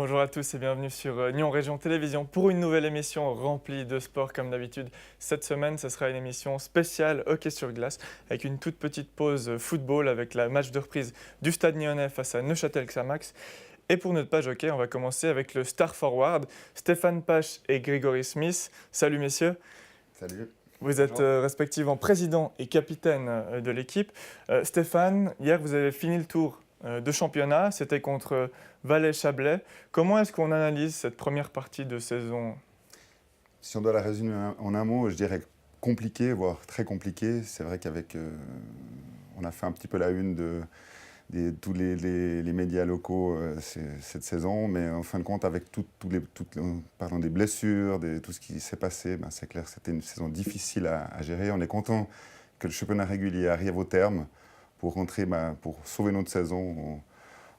Bonjour à tous et bienvenue sur Nyon Région Télévision pour une nouvelle émission remplie de sport comme d'habitude. Cette semaine, ce sera une émission spéciale hockey sur glace avec une toute petite pause football avec la match de reprise du Stade Nyonnais face à Neuchâtel-Xamax. Et pour notre page hockey, on va commencer avec le Star Forward, Stéphane Pache et Grégory Smith. Salut messieurs. Salut. Vous êtes respectivement président et capitaine de l'équipe. Stéphane, hier vous avez fini le tour de championnat, c'était contre Valais-Chablais. Comment est-ce qu'on analyse cette première partie de saison? Si on doit la résumer en un mot, je dirais compliqué, voire très compliqué. C'est vrai qu'avec, on a fait un petit peu la une de tous les médias locaux cette saison, mais en fin de compte, avec des blessures, tout ce qui s'est passé, c'est clair que c'était une saison difficile à gérer. On est content que le championnat régulier arrive au terme pour pour sauver notre saison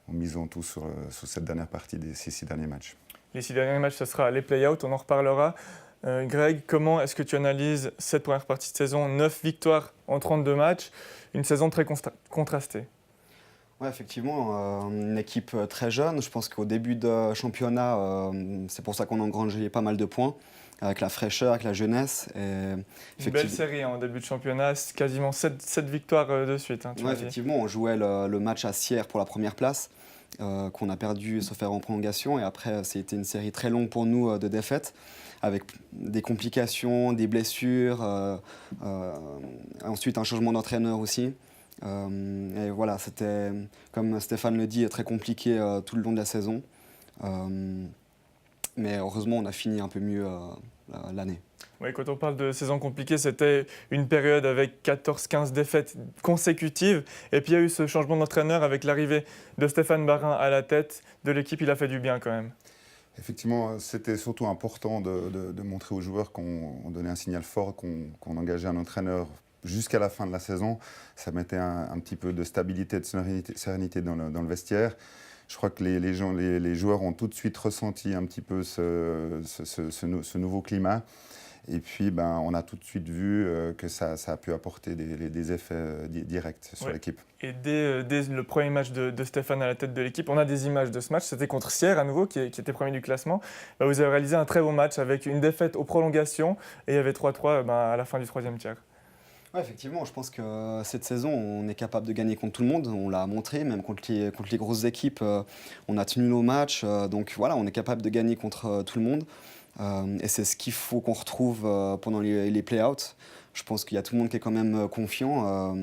en misant tout sur cette dernière partie des six derniers matchs. Les 6 derniers matchs, ce sera les play-outs, on en reparlera. Greg, comment est-ce que tu analyses cette première partie de saison? 9 victoires en 32 matchs, une saison très contrastée. Oui, effectivement, une équipe très jeune. Je pense qu'au début de championnat, c'est pour ça qu'on a engrangé pas mal de points, avec la fraîcheur, avec la jeunesse. Une belle série en début de championnat, c'est quasiment 7 victoires de suite. Effectivement, on jouait le match à Sierre pour la première place, qu'on a perdu se faire en prolongation. Et après, c'était une série très longue pour nous de défaites, avec des complications, des blessures, ensuite un changement d'entraîneur aussi. Et voilà, c'était, comme Stéphane le dit, très compliqué tout le long de la saison. Mais heureusement, on a fini un peu mieux l'année. Oui, quand on parle de saison compliquée, c'était une période avec 14-15 défaites consécutives. Et puis il y a eu ce changement d'entraîneur avec l'arrivée de Stéphane Barin à la tête de l'équipe. Il a fait du bien quand même. Effectivement, c'était surtout important de montrer aux joueurs qu'on donnait un signal fort, qu'on engageait un entraîneur jusqu'à la fin de la saison. Ça mettait un petit peu de stabilité, de sérénité dans le vestiaire. Je crois que les joueurs ont tout de suite ressenti un petit peu ce nouveau climat. Et puis, on a tout de suite vu que ça a pu apporter des effets directs sur l'équipe. Et dès le premier match de Stéphane à la tête de l'équipe, on a des images de ce match. C'était contre Sierre à nouveau, qui était premier du classement. Vous avez réalisé un très beau match avec une défaite aux prolongations. Et il y avait 3-3 à la fin du troisième tiers. Ouais, effectivement, je pense que cette saison, on est capable de gagner contre tout le monde. On l'a montré, même contre les grosses équipes, on a tenu nos matchs. Donc voilà, on est capable de gagner contre tout le monde. Et c'est ce qu'il faut qu'on retrouve pendant les play-outs. Je pense qu'il y a tout le monde qui est quand même confiant.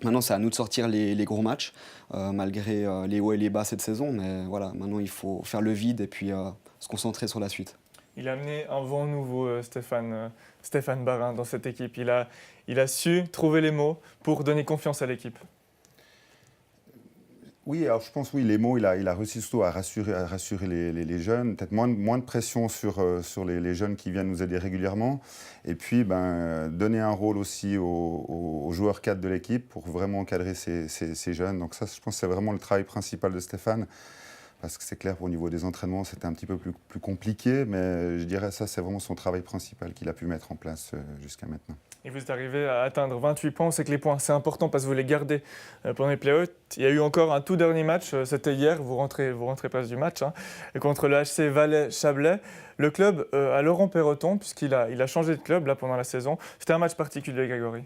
Maintenant, c'est à nous de sortir les gros matchs, malgré les hauts et les bas cette saison. Mais voilà, maintenant, il faut faire le vide et puis se concentrer sur la suite. Il a amené un vent nouveau, Stéphane Barin, dans cette équipe. Il a su trouver les mots pour donner confiance à l'équipe. Oui, alors je pense, oui, les mots, il a réussi surtout à rassurer les jeunes, peut-être moins de pression sur les jeunes qui viennent nous aider régulièrement, et puis donner un rôle aussi aux joueurs cadres de l'équipe pour vraiment encadrer ces jeunes. Donc ça, je pense que c'est vraiment le travail principal de Stéphane, parce que c'est clair, au niveau des entraînements, c'était un petit peu plus compliqué, mais je dirais ça, c'est vraiment son travail principal qu'il a pu mettre en place jusqu'à maintenant. Et vous êtes arrivé à atteindre 28 points. On sait que les points, c'est important parce que vous les gardez pendant les play-outs. Il y a eu encore un tout dernier match, c'était hier, vous rentrez place du match, contre le HC Valais-Chablais. Le club a Laurent Perroton, puisqu'il a changé de club là, pendant la saison. C'était un match particulier, Grégory.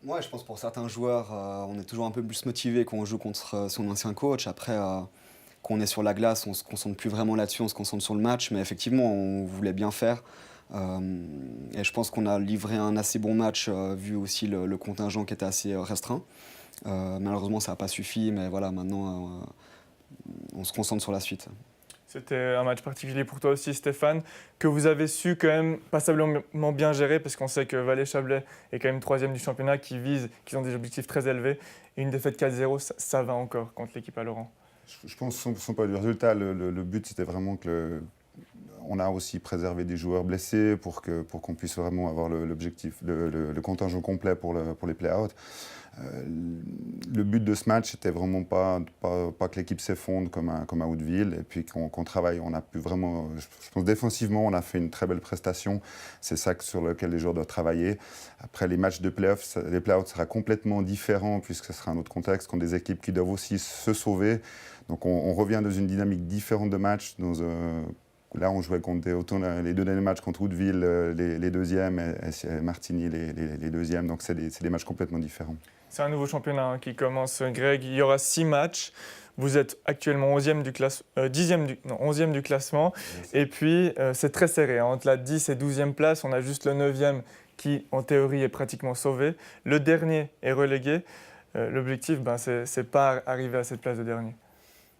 Ouais, je pense pour certains joueurs, on est toujours un peu plus motivé quand on joue contre son ancien coach. Après, quand on est sur la glace, on ne se concentre plus vraiment là-dessus, on se concentre sur le match. Mais effectivement, on voulait bien faire. Et je pense qu'on a livré un assez bon match, vu aussi le contingent qui était assez restreint. Malheureusement, ça n'a pas suffi, mais voilà, maintenant, on se concentre sur la suite. C'était un match particulier pour toi aussi, Stéphane, que vous avez su quand même passablement bien gérer, parce qu'on sait que Valais-Chablais est quand même 3e du championnat, qui ont des objectifs très élevés. Et une défaite 4-0, ça va encore contre l'équipe à Laurent. Je pense, sans pas du résultat, le but, c'était vraiment On a aussi préservé des joueurs blessés pour qu'on puisse vraiment avoir le contingent complet pour les play-outs. Le but de ce match, c'était vraiment pas que l'équipe s'effondre comme à Woodville, et puis qu'on travaille. On a pu vraiment, je pense défensivement, on a fait une très belle prestation. C'est ça sur lequel les joueurs doivent travailler. Après, les matchs de play-off, les play-outs sera complètement différent puisque ce sera un autre contexte, contre des équipes qui doivent aussi se sauver. Donc on revient dans une dynamique différente de match. Là, on jouait contre les deux derniers matchs contre Woodville, les deuxièmes, et Martigny, les deuxièmes. Donc c'est des matchs complètement différents. C'est un nouveau championnat qui commence, Greg. Il y aura 6 matchs. Vous êtes actuellement 11e du classement. Et puis, c'est très serré. Entre la 10 et 12e place, on a juste le 9e qui, en théorie, est pratiquement sauvé. Le dernier est relégué. L'objectif, c'est pas arriver à cette place de dernier.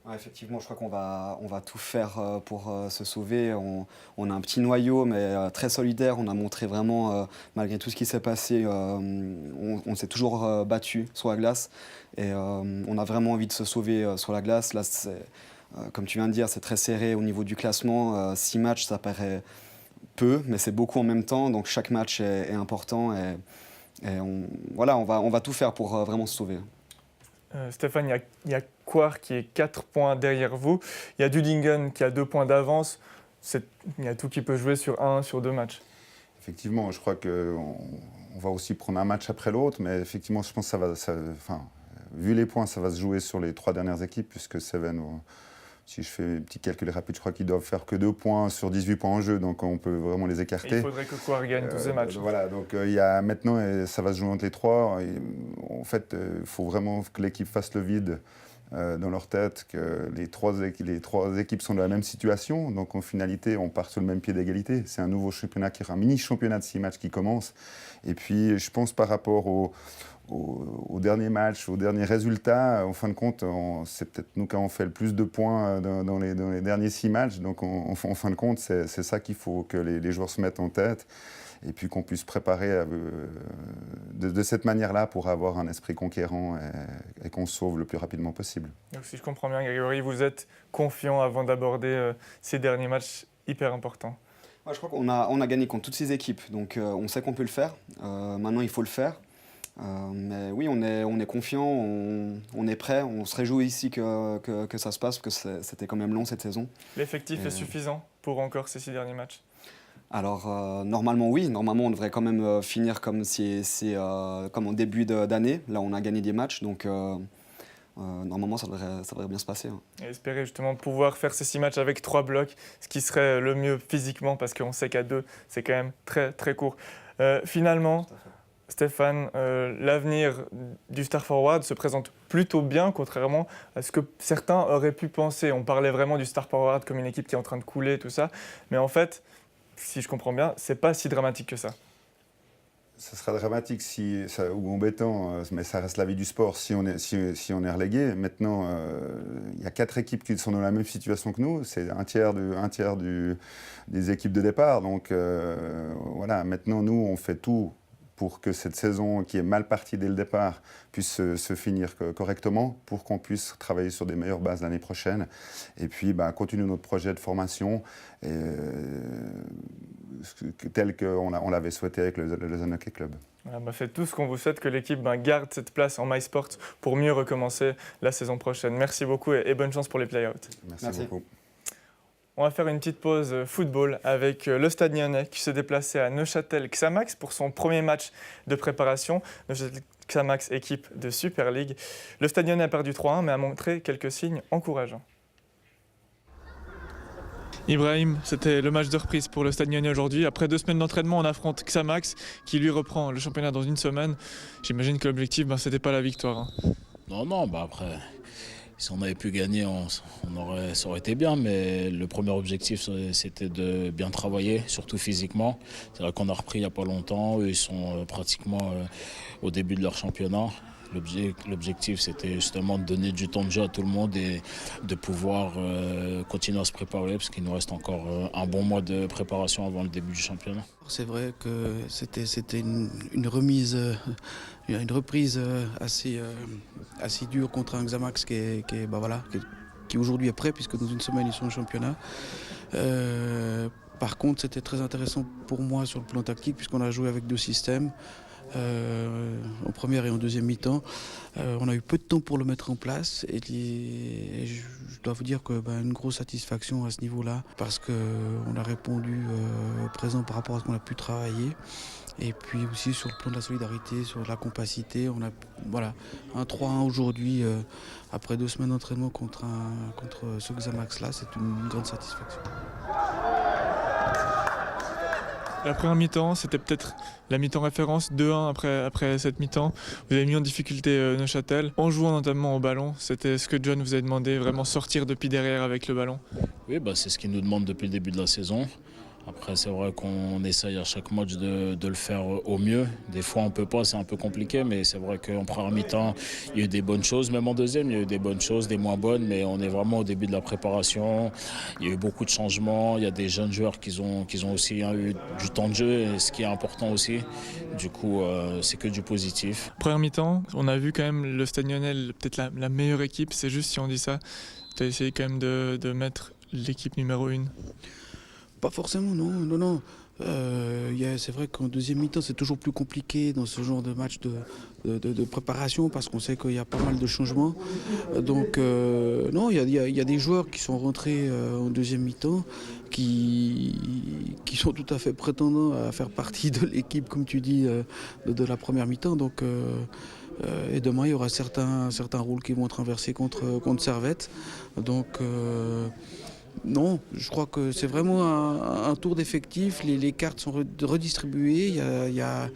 Ouais, effectivement, je crois qu'on va tout faire pour se sauver. On a un petit noyau, mais très solidaire. On a montré vraiment, malgré tout ce qui s'est passé, on s'est toujours battu sur la glace. Et on a vraiment envie de se sauver sur la glace. Là, comme tu viens de dire, c'est très serré au niveau du classement. 6 matchs, ça paraît peu, mais c'est beaucoup en même temps. Donc chaque match est important. Et on va tout faire pour vraiment se sauver. Stéphane, il y a Coire qui est 4 points derrière vous. Il y a Dudingen qui a 2 points d'avance. Il y a tout qui peut jouer sur 2 matchs. Effectivement, je crois qu'on va aussi prendre un match après l'autre, mais effectivement, je pense que vu les points, ça va se jouer sur les 3 dernières équipes, puisque Seven, si je fais un petit calcul rapide, je crois qu'ils doivent faire que 2 points sur 18 points en jeu, donc on peut vraiment les écarter. Et il faudrait que Coire gagne tous ces matchs. Voilà, donc maintenant, ça va se jouer entre les 3. En fait, il faut vraiment que l'équipe fasse le vide dans leur tête, que les trois équipes sont dans la même situation, donc en finalité, on part sur le même pied d'égalité. C'est un nouveau championnat, un mini-championnat de 6 matchs qui commence. Et puis, je pense par rapport au dernier match, au dernier résultat, en fin de compte, c'est peut-être nous qui avons fait le plus de points dans les derniers 6 matchs. Donc, en fin de compte, c'est ça qu'il faut que les joueurs se mettent en tête. Et puis qu'on puisse préparer de cette manière-là pour avoir un esprit conquérant et qu'on se sauve le plus rapidement possible. Donc, si je comprends bien, Grégory, vous êtes confiant avant d'aborder ces derniers matchs hyper importants. Ouais, je crois qu'on a gagné contre toutes ces équipes, donc on sait qu'on peut le faire. Maintenant, il faut le faire. Mais oui, on est confiant, on est prêt, on se réjouit ici que ça se passe, parce que c'était quand même long cette saison. L'effectif est suffisant pour encore ces 6 derniers matchs? Alors, normalement, oui. Normalement, on devrait quand même finir comme en début d'année. Là, on a gagné des matchs, donc normalement, ça devrait bien se passer. Hein. Et espérer justement pouvoir faire ces 6 matchs avec 3 blocs, ce qui serait le mieux physiquement, parce qu'on sait qu'à 2, c'est quand même très, très court. Finalement, Stéphane, l'avenir du Star Forward se présente plutôt bien, contrairement à ce que certains auraient pu penser. On parlait vraiment du Star Forward comme une équipe qui est en train de couler, tout ça. Mais en fait, si je comprends bien, c'est pas si dramatique que ça. Ça sera dramatique ou embêtant, mais ça reste la vie du sport si on est relégué. Maintenant, il y a 4 équipes qui sont dans la même situation que nous. C'est un tiers des équipes de départ. Donc voilà, maintenant, nous, on fait tout pour que cette saison qui est mal partie dès le départ puisse se finir correctement, pour qu'on puisse travailler sur des meilleures bases l'année prochaine. Et puis, continuer notre projet de formation tel qu'on l'avait souhaité avec le Lausanne Hockey Club. Voilà, faites tout ce qu'on vous souhaite, que l'équipe garde cette place en MySport pour mieux recommencer la saison prochaine. Merci beaucoup et bonne chance pour les play-outs. Merci beaucoup. On va faire une petite pause football avec le Stade Lyonnais qui se déplaçait à Neuchâtel-Xamax pour son premier match de préparation. Neuchâtel-Xamax, équipe de Super League. Le Stade Lyonnais a perdu 3-1 mais a montré quelques signes encourageants. Ibrahim, c'était le match de reprise pour le Stade Lyonnais aujourd'hui. Après 2 semaines d'entraînement, on affronte Xamax qui lui reprend le championnat dans une semaine. J'imagine que l'objectif, c'était pas la victoire. Hein. Non, après... Si on avait pu gagner, ça aurait été bien, mais le premier objectif, c'était de bien travailler, surtout physiquement. C'est vrai qu'on a repris il n'y a pas longtemps, eux, ils sont pratiquement au début de leur championnat. L'objectif, c'était justement de donner du temps de jeu à tout le monde et de pouvoir continuer à se préparer, parce qu'il nous reste encore un bon mois de préparation avant le début du championnat. C'est vrai que c'était une reprise assez dure contre un Xamax qui est qui aujourd'hui est prêt, puisque dans une semaine, ils sont au championnat. Par contre, c'était très intéressant pour moi sur le plan tactique, puisqu'on a joué avec 2 systèmes. En première et en deuxième mi-temps. On a eu peu de temps pour le mettre en place et je dois vous dire que une grosse satisfaction à ce niveau-là parce qu'on a répondu présent par rapport à ce qu'on a pu travailler. Et puis aussi sur le plan de la solidarité, sur la compacité, on a un 3-1 aujourd'hui après 2 semaines d'entraînement contre ce Xamax-là, c'est une grande satisfaction. La première mi-temps, c'était peut-être la mi-temps référence, 2-1 après cette mi-temps. Vous avez mis en difficulté Neuchâtel en jouant notamment au ballon. C'était ce que John vous a demandé, vraiment sortir depuis derrière avec le ballon. Oui, c'est ce qu'il nous demande depuis le début de la saison. Après, c'est vrai qu'on essaye à chaque match de le faire au mieux. Des fois, on ne peut pas, c'est un peu compliqué, mais c'est vrai qu'en première mi-temps, il y a eu des bonnes choses. Même en deuxième, il y a eu des bonnes choses, des moins bonnes, mais on est vraiment au début de la préparation. Il y a eu beaucoup de changements. Il y a des jeunes joueurs qui ont aussi eu du temps de jeu, ce qui est important aussi. Du coup, c'est que du positif. Première mi-temps, on a vu quand même le Stade Lyonnais, peut-être la meilleure équipe. C'est juste si on dit ça, tu as essayé quand même de mettre l'équipe numéro 1. Pas forcément, non. C'est vrai qu'en deuxième mi-temps, c'est toujours plus compliqué dans ce genre de match de préparation parce qu'on sait qu'il y a pas mal de changements. Donc, non, il y a des joueurs qui sont rentrés en deuxième mi-temps qui sont tout à fait prétendants à faire partie de l'équipe, comme tu dis, de la première mi-temps. Donc, et demain, il y aura certains rôles qui vont être inversés contre Servette. Donc, non, je crois que c'est vraiment un tour d'effectif. Les cartes sont redistribuées. Il y a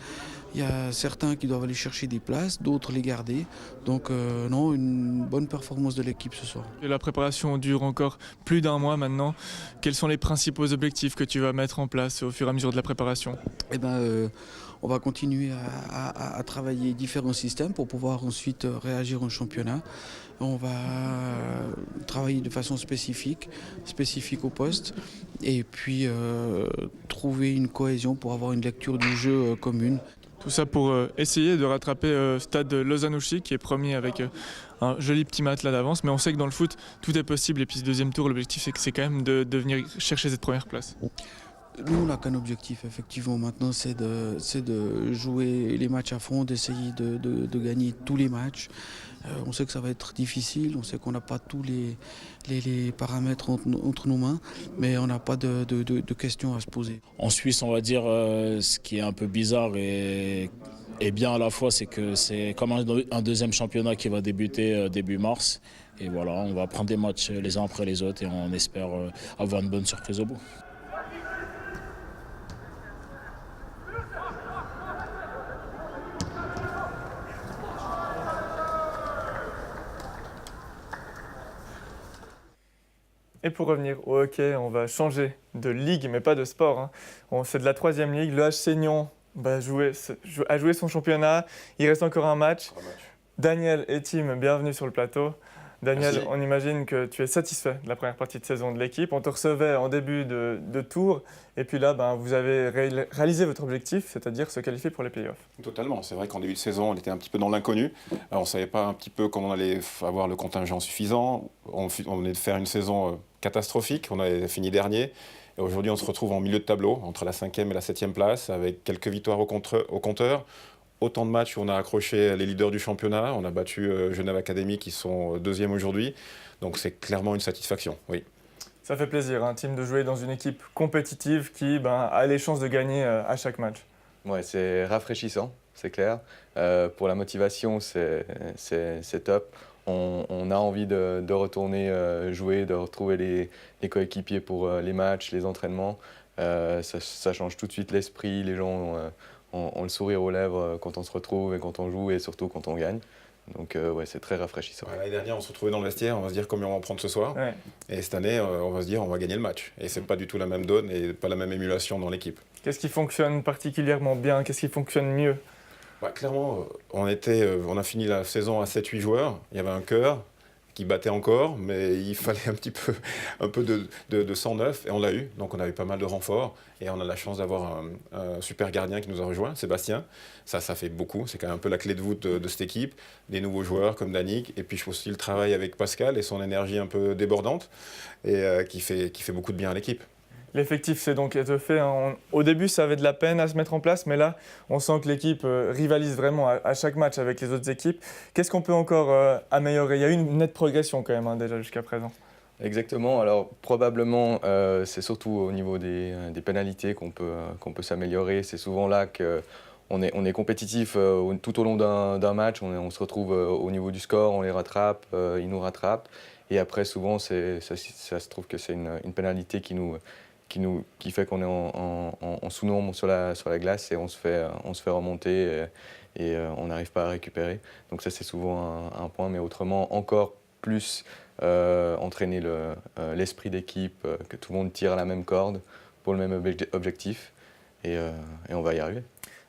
certains qui doivent aller chercher des places, d'autres les garder. Donc non, une bonne performance de l'équipe ce soir. Et la préparation dure encore plus d'1 mois maintenant. Quels sont les principaux objectifs que tu vas mettre en place au fur et à mesure de la préparation ? On va continuer à travailler différents systèmes pour pouvoir ensuite réagir en championnat. On va travailler de façon spécifique au poste, et puis trouver une cohésion pour avoir une lecture du jeu commune. Tout ça pour essayer de rattraper Stade Lausanne-Ouchy qui est premier avec un joli petit matelas d'avance. Mais on sait que dans le foot, tout est possible. Et puis ce deuxième tour, l'objectif c'est quand même de venir chercher cette première place. Nous, on n'a qu'un objectif, effectivement. Maintenant, c'est de jouer les matchs à fond, d'essayer de gagner tous les matchs. On sait que ça va être difficile, on sait qu'on n'a pas tous les paramètres entre nos mains, mais on n'a pas de questions à se poser. En Suisse, on va dire, ce qui est un peu bizarre et bien à la fois, c'est que c'est comme un deuxième championnat qui va débuter début mars. Et voilà, on va prendre des matchs les uns après les autres et on espère avoir une bonne surprise au bout. Et pour revenir au hockey, on va changer de ligue, mais pas de sport. C'est de la 3e ligue. Le HC Nyon a joué son championnat. Il reste encore un match. Daniel et Tim, bienvenue sur le plateau. Daniel, merci. On imagine que tu es satisfait de la première partie de saison de l'équipe. On te recevait en début de tour. Et puis là, vous avez réalisé votre objectif, c'est-à-dire se qualifier pour les playoffs. Totalement. C'est vrai qu'en début de saison, on était un petit peu dans l'inconnu. On ne savait pas un petit peu comment on allait avoir le contingent suffisant. On venait de faire une saison catastrophique. On avait fini dernier. Et aujourd'hui, on se retrouve en milieu de tableau, entre la 5e et la 7e place, avec quelques victoires au compteur. Autant de matchs où on a accroché les leaders du championnat. On a battu Genève Academy qui sont 2e aujourd'hui. Donc c'est clairement une satisfaction, oui. Ça fait plaisir, Tim, de jouer dans une équipe compétitive qui a les chances de gagner à chaque match. Ouais, c'est rafraîchissant, c'est clair. Pour la motivation, c'est top. On a envie de retourner jouer, de retrouver les coéquipiers pour les matchs, les entraînements. Ça change tout de suite l'esprit, les gens ont le sourire aux lèvres quand on se retrouve et quand on joue et surtout quand on gagne. Donc c'est très rafraîchissant. L'année dernière, on se retrouvait dans le vestiaire, on va se dire combien on va en prendre ce soir. Ouais. Et cette année, on va se dire on va gagner le match. Et c'est pas du tout la même donne et pas la même émulation dans l'équipe. Qu'est-ce qui fonctionne particulièrement bien? Qu'est-ce qui fonctionne mieux? Clairement, on a fini la saison à 7-8 joueurs. Il y avait un cœur qui battait encore, mais il fallait un peu de sang neuf, et on l'a eu. Donc on a eu pas mal de renforts, et on a la chance d'avoir un super gardien qui nous a rejoint, Sébastien. Ça fait beaucoup, c'est quand même un peu la clé de voûte de cette équipe. Des nouveaux joueurs comme Danick, et puis je trouve aussi le travail avec Pascal et son énergie un peu débordante, et qui fait beaucoup de bien à l'équipe. L'effectif s'est donc étoffé, hein. Au début, ça avait de la peine à se mettre en place, mais là, on sent que l'équipe rivalise vraiment à chaque match avec les autres équipes. Qu'est-ce qu'on peut encore améliorer? Il y a eu une nette progression quand même, hein, déjà jusqu'à présent. Exactement. Alors probablement, c'est surtout au niveau des pénalités qu'on peut s'améliorer. C'est souvent là qu'on est compétitif tout au long d'un match. On se retrouve au niveau du score, on les rattrape, ils nous rattrapent. Et après, souvent, ça se trouve que c'est une pénalité qui fait qu'on est en sous-nombre sur la glace, et on se fait remonter, et on n'arrive pas à récupérer. Donc ça, c'est souvent un point. Mais autrement, encore plus entraîner l'esprit d'équipe, que tout le monde tire à la même corde pour le même objectif, et on va y arriver.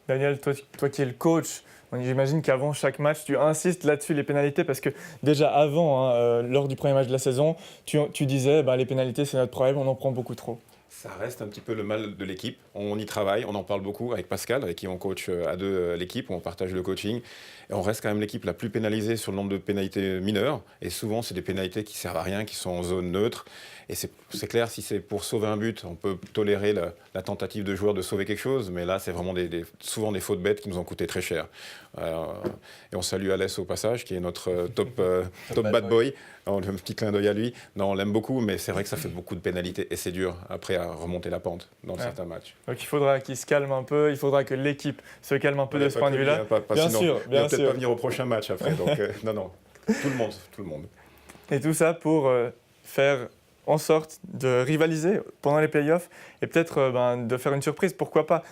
Daniel, toi qui es le coach, j'imagine qu'avant chaque match, tu insistes là-dessus, les pénalités, parce que déjà avant, hein, lors du premier match de la saison, tu disais les pénalités, c'est notre problème, on en prend beaucoup trop. Ça reste un petit peu le mal de l'équipe. On y travaille, on en parle beaucoup avec Pascal, avec qui on coach à deux l'équipe, on partage le coaching. Et on reste quand même l'équipe la plus pénalisée sur le nombre de pénalités mineures. Et souvent, c'est des pénalités qui ne servent à rien, qui sont en zone neutre. Et c'est clair, si c'est pour sauver un but, on peut tolérer la tentative de joueur de sauver quelque chose. Mais là, c'est vraiment souvent des fautes bêtes qui nous ont coûté très cher. Et on salue Alès au passage, qui est notre top bad boy. Un petit clin d'œil à lui. Non, on l'aime beaucoup, mais c'est vrai que ça fait beaucoup de pénalités. Et c'est dur, après, à remonter la pente dans certains matchs. Donc il faudra qu'il se calme un peu, il faudra que l'équipe se calme un peu de ce point de vue-là. Bien sûr, il va peut-être pas venir au prochain match après. Donc non, tout le monde. Et tout ça pour faire en sorte de rivaliser pendant les playoffs et peut-être de faire une surprise, pourquoi pas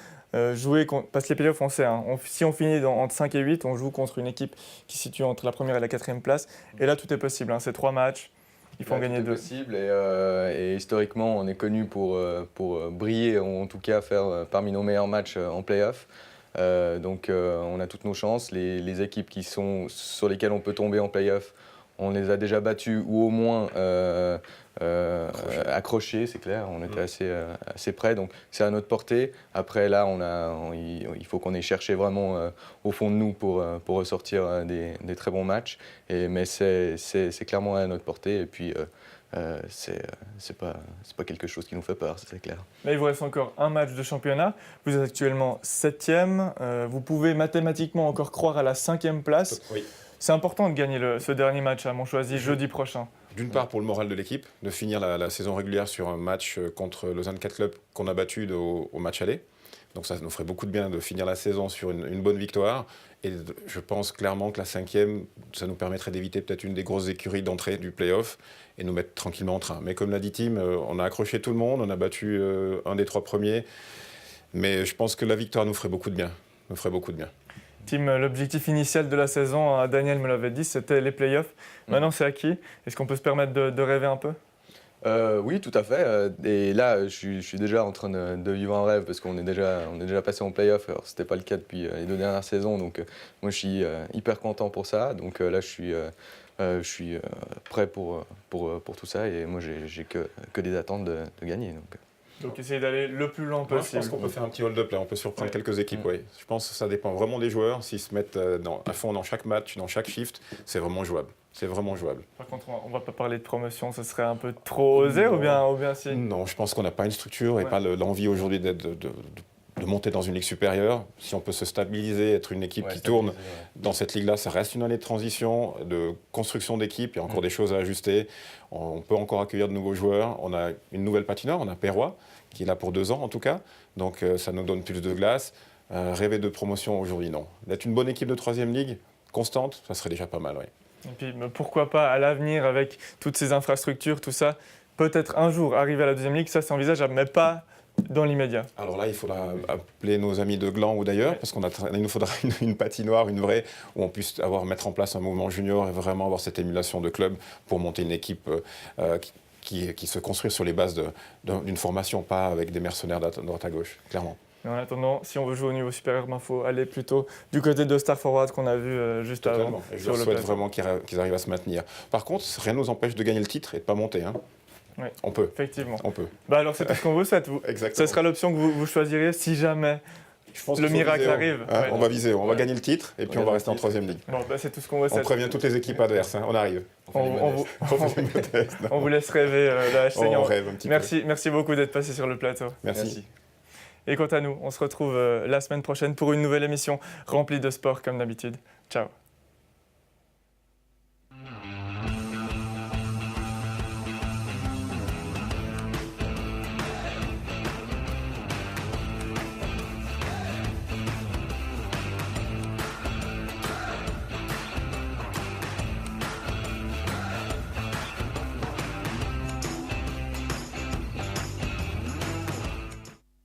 jouer parce que les playoffs, on sait, hein, si on finit entre 5 et 8, on joue contre une équipe qui se situe entre la première et la 4e place. Et là, tout est possible, hein, c'est 3 matchs. Il faut en gagner 2. C'est possible, et historiquement, on est connu pour briller, ou en tout cas faire parmi nos meilleurs matchs en play-off. Donc on a toutes nos chances. Les équipes sur lesquelles on peut tomber en play-off, on les a déjà battues, ou au moins accrochées, c'est clair. On était assez près, donc c'est à notre portée. Après là, il faut qu'on ait cherché vraiment au fond de nous pour ressortir des très bons matchs. Mais c'est clairement à notre portée. Et puis c'est pas quelque chose qui nous fait peur, c'est clair. Là, il vous reste encore un match de championnat. Vous êtes actuellement 7e. Vous pouvez mathématiquement encore croire à la 5e place. Oui. C'est important de gagner ce dernier match à Montchoisy jeudi prochain. D'une part pour le moral de l'équipe, de finir la saison régulière sur un match contre Lausanne 4 Club qu'on a battu au match aller. Donc ça nous ferait beaucoup de bien de finir la saison sur une bonne victoire. Et je pense clairement que la 5e, ça nous permettrait d'éviter peut-être une des grosses écuries d'entrée du play-off et nous mettre tranquillement en train. Mais comme l'a dit Tim, on a accroché tout le monde, on a battu un des 3 premiers. Mais je pense que la victoire nous ferait beaucoup de bien. Tim, l'objectif initial de la saison, Daniel me l'avait dit, c'était les playoffs. Maintenant, c'est acquis. Est-ce qu'on peut se permettre de rêver un peu ? Oui, tout à fait. Et là, je suis déjà en train de vivre un rêve, parce qu'on est déjà passé en play-off. Alors, c'était pas le cas depuis les 2 dernières saisons. Donc, moi, je suis hyper content pour ça. Donc là, je suis prêt pour tout ça. Et moi, j'ai que des attentes de gagner. Donc essayer d'aller le plus loin possible. Je pense qu'on peut faire un petit hold-up là, on peut surprendre quelques équipes. Oui. Je pense que ça dépend vraiment des joueurs. S'ils se mettent à fond dans chaque match, dans chaque shift, c'est vraiment jouable. Par contre, on ne va pas parler de promotion, ce serait un peu trop osé ou bien si ? Non, je pense qu'on n'a pas une structure et pas l'envie aujourd'hui de monter dans une ligue supérieure. Si on peut se stabiliser, être une équipe qui tourne dans cette ligue-là, ça reste une année de transition, de construction d'équipe. Il y a encore des choses à ajuster. On peut encore accueillir de nouveaux joueurs. On a une nouvelle patineur, on a Perrois, qui est là pour 2 ans en tout cas. Donc ça nous donne plus de glace. Rêver de promotion aujourd'hui, non. D'être une bonne équipe de 3e ligue, constante, ça serait déjà pas mal, oui. Et puis pourquoi pas à l'avenir, avec toutes ces infrastructures, tout ça, peut-être un jour arriver à la 2e ligue, ça c'est envisageable, mais pas dans l'immédiat. Alors là, il faudra appeler nos amis de Gland ou d'ailleurs, parce qu'il nous faudra une patinoire, une vraie, où on puisse mettre en place un mouvement junior et vraiment avoir cette émulation de club pour monter une équipe qui se construit sur les bases d'une formation, pas avec des mercenaires de droite à gauche, clairement. Mais en attendant, si on veut jouer au niveau supérieur, il faut aller plutôt du côté de Star Forward qu'on a vu juste avant. Totalement. Et je leur souhaite vraiment qu'ils arrivent à se maintenir. Par contre, rien ne nous empêche de gagner le titre et de ne pas monter. Hein. Oui. On peut. Effectivement. On peut. Alors c'est tout ce qu'on vous souhaite. Exactement. Ce sera l'option que vous choisirez si jamais Je pense le qu'il faut miracle viser haut. arrive. Hein, Ouais. on va viser haut. On va gagner le titre et puis on va rester en 3e ligue. Bon, c'est tout ce qu'on vous On souhaite. prévient toutes les équipes adverses. Hein. On arrive. On vous laisse rêver, la HC Niort. On rêve un petit peu. Merci beaucoup d'être passé sur le plateau. Merci. Et quant à nous, on se retrouve la semaine prochaine pour une nouvelle émission remplie de sport comme d'habitude. Ciao.